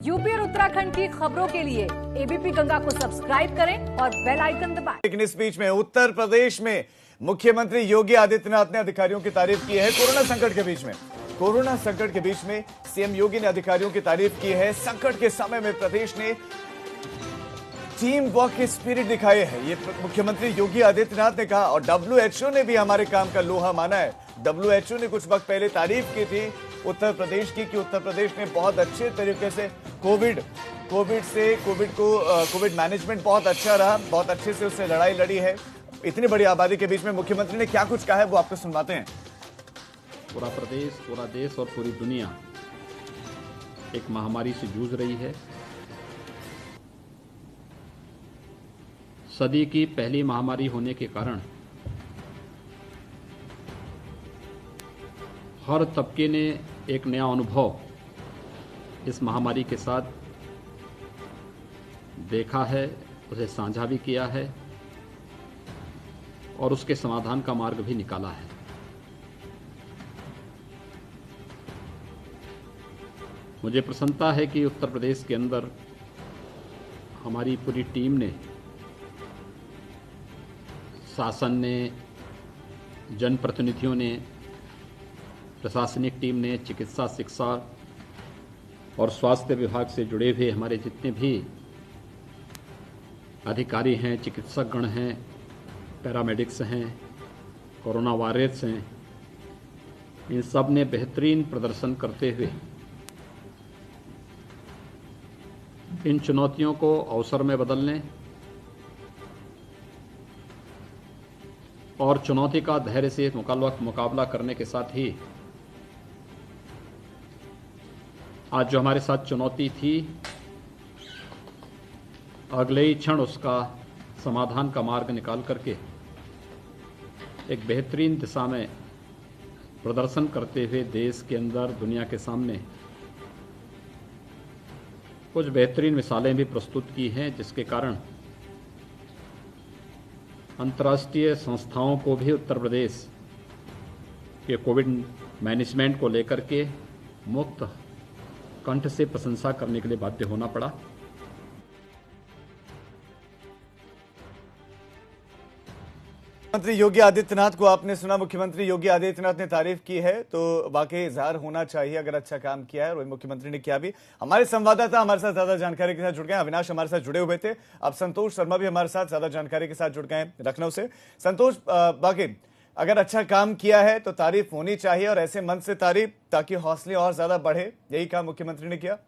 UP और उत्तराखंड की खबरों के लिए एबीपी गंगा को सब्सक्राइब करें और बेल आइकन दबाएं। लेकिन इस बीच में उत्तर प्रदेश में मुख्यमंत्री योगी आदित्यनाथ ने अधिकारियों की तारीफ की है। कोरोना संकट के बीच में सीएम योगी ने अधिकारियों की तारीफ की है। संकट के समय में प्रदेश ने टीम वर्क की स्पिरिट दिखाई है, ये मुख्यमंत्री योगी आदित्यनाथ ने कहा। और डब्ल्यूएचओ ने भी हमारे काम का लोहा माना है। डब्ल्यूएचओ ने कुछ वक्त पहले तारीफ की थी उत्तर प्रदेश की कि उत्तर प्रदेश ने बहुत अच्छे तरीके से कोविड मैनेजमेंट बहुत अच्छा रहा, बहुत अच्छे से उससे लड़ाई लड़ी है। इतनी बड़ी आबादी के बीच में मुख्यमंत्री ने क्या कुछ कहा है वो आपको सुनवाते हैं। पूरा प्रदेश, पूरा देश और पूरी दुनिया एक महामारी से जूझ रही है। सदी की पहली महामारी होने के कारण हर तबके ने एक नया अनुभव इस महामारी के साथ देखा है, उसे साझा भी किया है और उसके समाधान का मार्ग भी निकाला है। मुझे प्रसन्नता है कि उत्तर प्रदेश के अंदर हमारी पूरी टीम ने, शासन ने, जनप्रतिनिधियों ने, प्रशासनिक टीम ने, चिकित्सा, शिक्षा और स्वास्थ्य विभाग से जुड़े हुए हमारे जितने भी अधिकारी हैं, चिकित्सकगण हैं, पैरामेडिक्स हैं, कोरोना वॉरियर्स हैं, इन सब ने बेहतरीन प्रदर्शन करते हुए इन चुनौतियों को अवसर में बदलने और चुनौती का धैर्य से मुकाबला करने के साथ ही आज जो हमारे साथ चुनौती थी, अगले ही क्षण उसका समाधान का मार्ग निकाल करके एक बेहतरीन दिशा में प्रदर्शन करते हुए देश के अंदर, दुनिया के सामने कुछ बेहतरीन मिसालें भी प्रस्तुत की हैं, जिसके कारण अंतर्राष्ट्रीय संस्थाओं को भी उत्तर प्रदेश के कोविड मैनेजमेंट को लेकर के मुक्त कंठ से प्रशंसा करने के लिए बाध्य होना पड़ा। मुख्यमंत्री योगी आदित्यनाथ को आपने सुना। मुख्यमंत्री योगी आदित्यनाथ ने तारीफ की है तो वाकई इजहार होना चाहिए अगर अच्छा काम किया है, और मुख्यमंत्री ने किया भी। हमारे संवाददाता हमारे साथ ज्यादा जानकारी के साथ जुड़ गए। अविनाश हमारे साथ जुड़े हुए थे, अब संतोष शर्मा भी हमारे साथ ज्यादा जानकारी के साथ जुड़ गए लखनऊ से। संतोष, वाकई अगर अच्छा काम किया है तो तारीफ होनी चाहिए, और ऐसे मन से तारीफ ताकि हौसले और ज्यादा बढ़े, यही काम मुख्यमंत्री ने किया।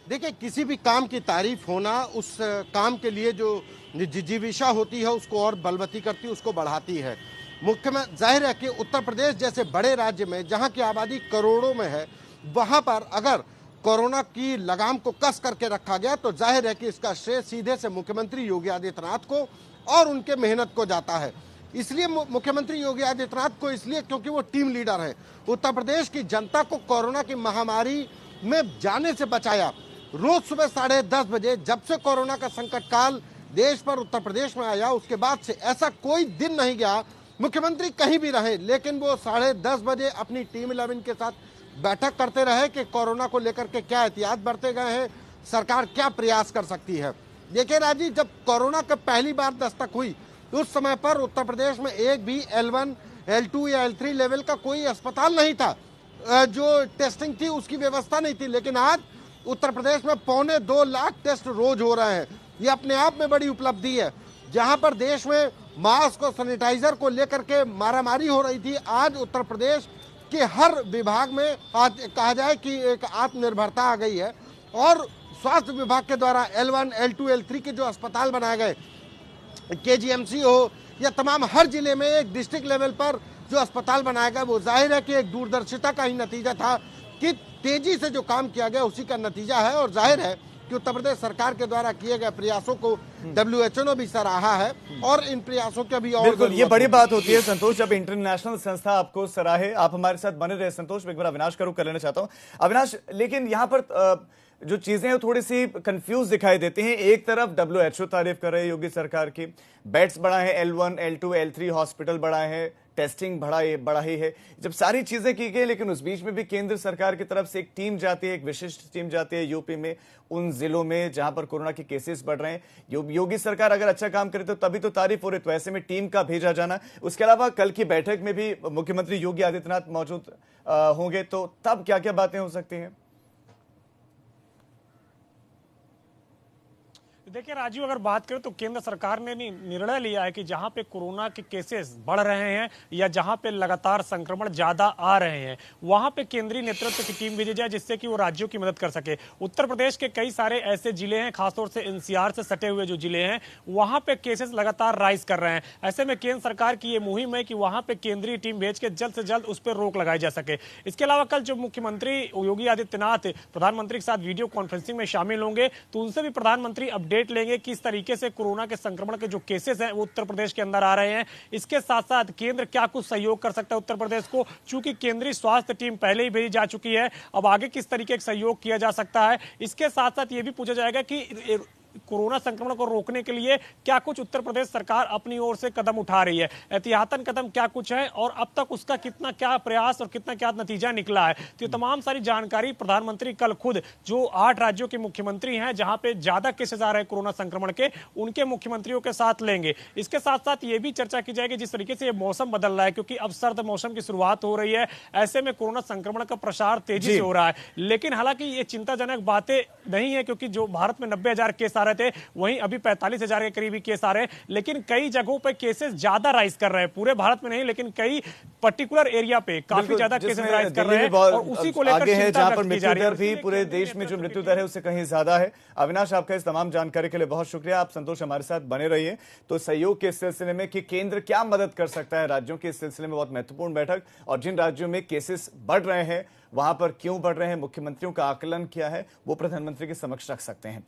देखिए, किसी भी काम की तारीफ होना उस काम के लिए जो जिजीविषा होती है उसको और बलवती करती है, उसको बढ़ाती है। मुख्यमंत्री, जाहिर है कि उत्तर प्रदेश जैसे बड़े राज्य में जहां की आबादी करोड़ों में है, वहां पर अगर कोरोना की लगाम को कस करके रखा गया तो जाहिर है कि इसका श्रेय सीधे से मुख्यमंत्री योगी आदित्यनाथ को और उनके मेहनत को जाता है। इसलिए मुख्यमंत्री योगी आदित्यनाथ को, इसलिए क्योंकि वो टीम लीडर है। उत्तर प्रदेश की जनता को कोरोना की महामारी में जाने से बचाया। रोज सुबह 10:30 बजे जब से कोरोना का संकट काल देश पर, उत्तर प्रदेश में आया, उसके बाद से ऐसा कोई दिन नहीं गया, मुख्यमंत्री कहीं भी रहे, लेकिन वो 10:30 बजे अपनी टीम 11 के साथ बैठक करते रहे कि कोरोना को लेकर के क्या एहतियात बरते गए हैं, सरकार क्या प्रयास कर सकती है। देखिए राजीव, जब कोरोना का पहली बार दस्तक हुई उस समय पर उत्तर प्रदेश में एक भी L1, L2 या L3 लेवल का कोई अस्पताल नहीं था, जो टेस्टिंग थी उसकी व्यवस्था नहीं थी। लेकिन आज उत्तर प्रदेश में 2.25 लाख टेस्ट रोज हो रहे हैं। ये अपने आप में बड़ी उपलब्धि है। जहां पर देश में मास्क और सैनिटाइजर को लेकर के मारामारी हो रही थी, आज उत्तर प्रदेश के हर विभाग में आज कहा जाए कि एक आत्मनिर्भरता आ गई है। और स्वास्थ्य विभाग के द्वारा L1, L2, L3 के जो अस्पताल बनाए गए, KGMC हो या तमाम हर जिले में एक डिस्ट्रिक्ट लेवल पर जो अस्पताल बनाया गया, वो जाहिर है कि एक दूरदर्शिता का ही नतीजा था कि तेजी से जो काम किया गया उसी का नतीजा है। और जाहिर है कि उत्तर प्रदेश सरकार के द्वारा किए गए प्रयासों को WHO ने भी सराहा है और इन प्रयासों के भी और बिल्कुल ये बड़ी बात होती है संतोष, जब इंटरनेशनल संस्था आपको सराहे। आप हमारे साथ बने रहे संतोष। एक बार अविनाश का रुख कर लेना चाहता हूं। अविनाश, लेकिन यहाँ पर जो चीजें हैं थोड़ी सी कंफ्यूज दिखाई देती हैं। एक तरफ WHO तारीफ कर रहे हैं योगी सरकार की, बेड्स बढ़ाए हैं, L1, L2, L3 हॉस्पिटल बढ़ाए हैं, टेस्टिंग बढ़ाई है, जब सारी चीजें की गई, लेकिन उस बीच में भी केंद्र सरकार की तरफ से एक टीम जाती है, एक विशिष्ट टीम जाती है यूपी में, उन जिलों में जहां पर कोरोना के केसेस बढ़ रहे हैं। योगी सरकार अगर अच्छा काम करे तो तभी तो तारीफ हो रही, तो ऐसे में टीम का भेजा जाना। उसके अलावा कल की बैठक में भी मुख्यमंत्री योगी आदित्यनाथ मौजूद होंगे, तो तब क्या क्या बातें हो सकती हैं? देखिए राजीव, अगर बात करें तो केंद्र सरकार ने निर्णय लिया है कि जहां पे कोरोना के केसेस बढ़ रहे हैं या जहां पे लगातार संक्रमण ज्यादा आ रहे हैं, वहां पे केंद्रीय नेतृत्व की टीम भेजी जाए, जिससे कि वो राज्यों की मदद कर सके। उत्तर प्रदेश के कई सारे ऐसे जिले हैं, खासतौर से एनसीआर से सटे हुए जो जिले हैं, वहां पे केसेस लगातार राइज कर रहे हैं। ऐसे में केंद्र सरकार की ये मुहिम है कि वहां पे केंद्रीय टीम भेज के जल्द से जल्द उस पर रोक लगाई जा सके। इसके अलावा कल जो मुख्यमंत्री योगी आदित्यनाथ प्रधानमंत्री के साथ वीडियो कॉन्फ्रेंसिंग में शामिल होंगे, तो उनसे भी प्रधानमंत्री अपडेट लेंगे कि इस तरीके से कोरोना के संक्रमण के जो केसेस हैं वो उत्तर प्रदेश के अंदर आ रहे हैं। इसके साथ साथ केंद्र क्या कुछ सहयोग कर सकता है उत्तर प्रदेश को, चूंकि केंद्रीय स्वास्थ्य टीम पहले ही भेजी जा चुकी है, अब आगे किस तरीके का सहयोग किया जा सकता है। इसके साथ साथ ये भी पूछा जाएगा कि कोरोना संक्रमण को रोकने के लिए क्या कुछ उत्तर प्रदेश सरकार अपनी ओर से कदम उठा रही है, एहतियातन कदम क्या कुछ है और अब तक उसका कितना क्या प्रयास और कितना क्या नतीजा निकला है। तो ये तमाम सारी जानकारी प्रधानमंत्री कल खुद जो 8 राज्यों के मुख्यमंत्री हैं जहां पे ज्यादा केसेस आ रहे हैं कोरोना संक्रमण के, उनके मुख्यमंत्रियों के साथ लेंगे। इसके साथ साथ ये भी चर्चा की जाएगी जिस तरीके से ये मौसम बदल रहा है, क्योंकि अब सर्द मौसम की शुरुआत हो रही है, ऐसे में कोरोना संक्रमण का प्रसार तेजी से हो रहा है। लेकिन हालांकि ये चिंताजनक बातें नहीं है, क्योंकि जो भारत में 90,000 केस आ रहे थे वहीं अभी 45,000 के करीब केस आ रहे हैं, लेकिन कई जगहों पे केसेस ज्यादा राइज कर रहे हैं, पूरे भारत में नहीं लेकिन कई पर्टिकुलर एरिया पे काफी ज्यादा केसेस राइज कर रहे हैं और उसी को लेकर चिंता व्यक्त की जा रही है। मृत्यु दर भी पूरे देश में जो मृत्यु दर है उससे कहीं ज्यादा है। अविनाश, आपका इस तमाम जानकारी के लिए बहुत शुक्रिया। आप संतोष हमारे साथ बने रहिए। तो सहयोग के सिलसिले में कि केंद्र क्या मदद कर सकता है राज्यों के, इस सिलसिले में बहुत महत्वपूर्ण बैठक, और जिन राज्यों में केसेस बढ़ रहे हैं वहां पर क्यों बढ़ रहे हैं, मुख्यमंत्रियों का आकलन क्या है, वो प्रधानमंत्री के समक्ष रख सकते हैं।